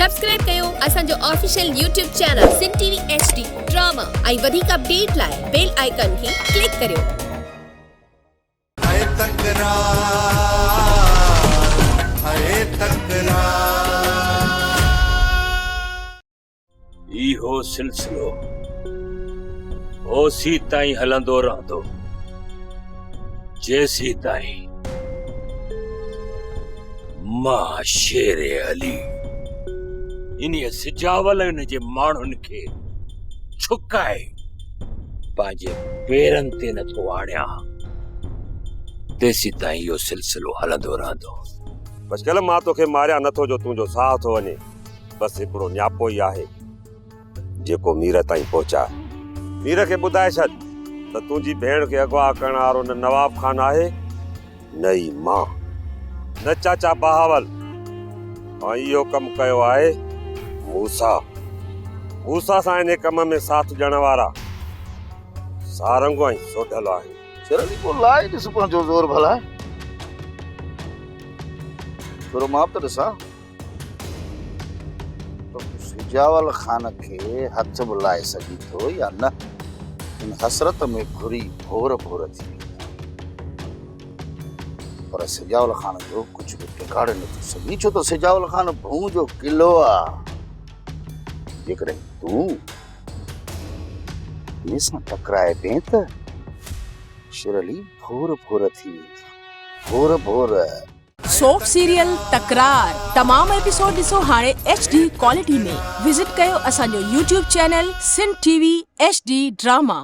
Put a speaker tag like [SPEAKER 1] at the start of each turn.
[SPEAKER 1] Subscribe कयो असांजो official YouTube channel सिन TV HD drama ऐं वधीक अपडेट लाइ बेल आइकन खे क्लिक करियो।
[SPEAKER 2] इहो सिलसिलो ओसी ताईं हलंदो रहंदो जेसी ताईं मां शेर अली इन्हीअ सिजावल जे माण्हुनि खे छुकाए पंहिंजे पेरनि ते नथो आणियां तेसी ताईं इहो सिलसिलो हलंदो रहंदो।
[SPEAKER 3] बस कल मां तोखे मारिया नथो जो तुंहिंजो साह थो वञे। बस हिकिड़ो न्यापो ई आहे जेको मीर ताईं पहुचाए। मीर खे ॿुधाए छॾ त तुंहिंजी भेण खे अगवा करण वारो न नवाब खान आहे न ई मां न चाचा बहावल। ऐं इहो कमु कयो आहे मूसा सां इन कम में साथ ॾियण वारा सारंग ऐं सोढल आहे।
[SPEAKER 4] शरणी को लाइ ॾिस पंहिंजो ज़ोर भला थोरो माप त ॾिसां सिजावल खान खे हथ बुलाए सघी थो या न। इन हसरत में घुरी भोर भोर थी पर सिजावल खान जो कुछ भी टिकाड़े नथो सघी छो तो सिजावल खान भूं जो किलो आ। जेकॾहिं तूं इन सां टकराए ॿिए त शिरली भोर भोर थी वेंदी भोर भोर।
[SPEAKER 5] सोप सीरियल तकरार तमाम एपिसोड ॾिसो हाणे HD क्वालिटी में। विजिट कयो असांजो YouTube चैनल सिन टीवी HD ड्रामा।